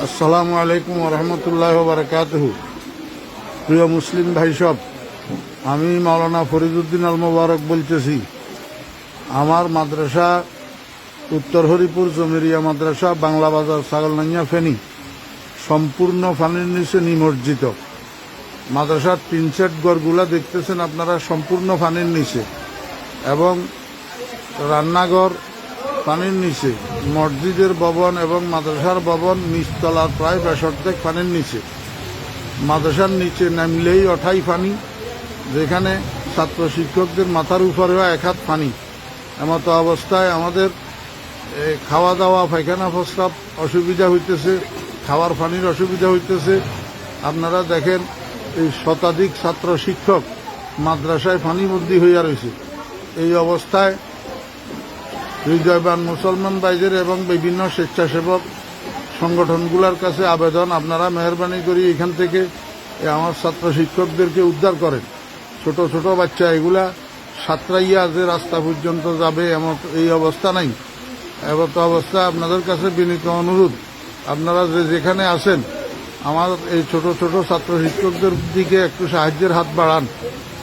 আসসালামু আলাইকুম রহমতুল্লাহ বারাকাতুহু। প্রিয় মুসলিম ভাই সব, আমি মাওলানা ফরিদউদ্দিন আল মোবারক বলতেছি। আমার মাদ্রাসা উত্তর হরিপুর জমিরিয়া মাদ্রাসা, বাংলা বাজার, ছাগলনাইয়া, ফেনী, সম্পূর্ণ পানির নিচে নিমজ্জিত। মাদ্রাসার 3 সেট ঘরগুলা দেখতেছেন আপনারা, সম্পূর্ণ পানির নিচে, এবং রান্নাঘর পানির নিচে, মসজিদের ভবন এবং মাদ্রাসার ভবন নিচতলার প্রায় 62 পানির নিচে। মাদ্রাসার নিচে নামলেই ওঠাই পানি, যেখানে ছাত্র শিক্ষকদের মাথার উপরেও 1 হাত পানি। এমতো অবস্থায় আমাদের খাওয়া দাওয়া, পায়খানা প্রস্রাব অসুবিধা হইতেছে, খাওয়ার পানির অসুবিধা হইতেছে। আপনারা দেখেন, এই শতাধিক ছাত্র শিক্ষক মাদ্রাসায় পানিবন্দী হইয়া রয়েছে। এই অবস্থায় হৃদয়বান মুসলমান ভাইদের এবং বিভিন্ন স্বেচ্ছাসেবক সংগঠনগুলোর কাছে আবেদন, আপনারা মেহরবানি করে এখান থেকে আমার ছাত্র শিক্ষকদেরকে উদ্ধার করেন। ছোট ছোট বাচ্চা এগুলা সাঁতরাইয়া যে রাস্তা পর্যন্ত যাবে এমন এই অবস্থা নাই। এমতো অবস্থা আপনাদের কাছে বিনীত অনুরোধ, আপনারা যেখানে আছেন আমার এই ছোট ছোট ছাত্র শিক্ষকদের দিকে একটু সাহায্যের হাত বাড়ান,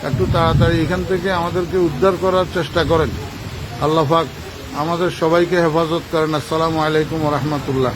একটু তাড়াতাড়ি এখান থেকে আমাদেরকে উদ্ধার করার চেষ্টা করেন। আল্লাহ পাক আমাদের সবাইকে হেফাজত করেন। আসসালামু আলাইকুম রহমতুল্লাহ।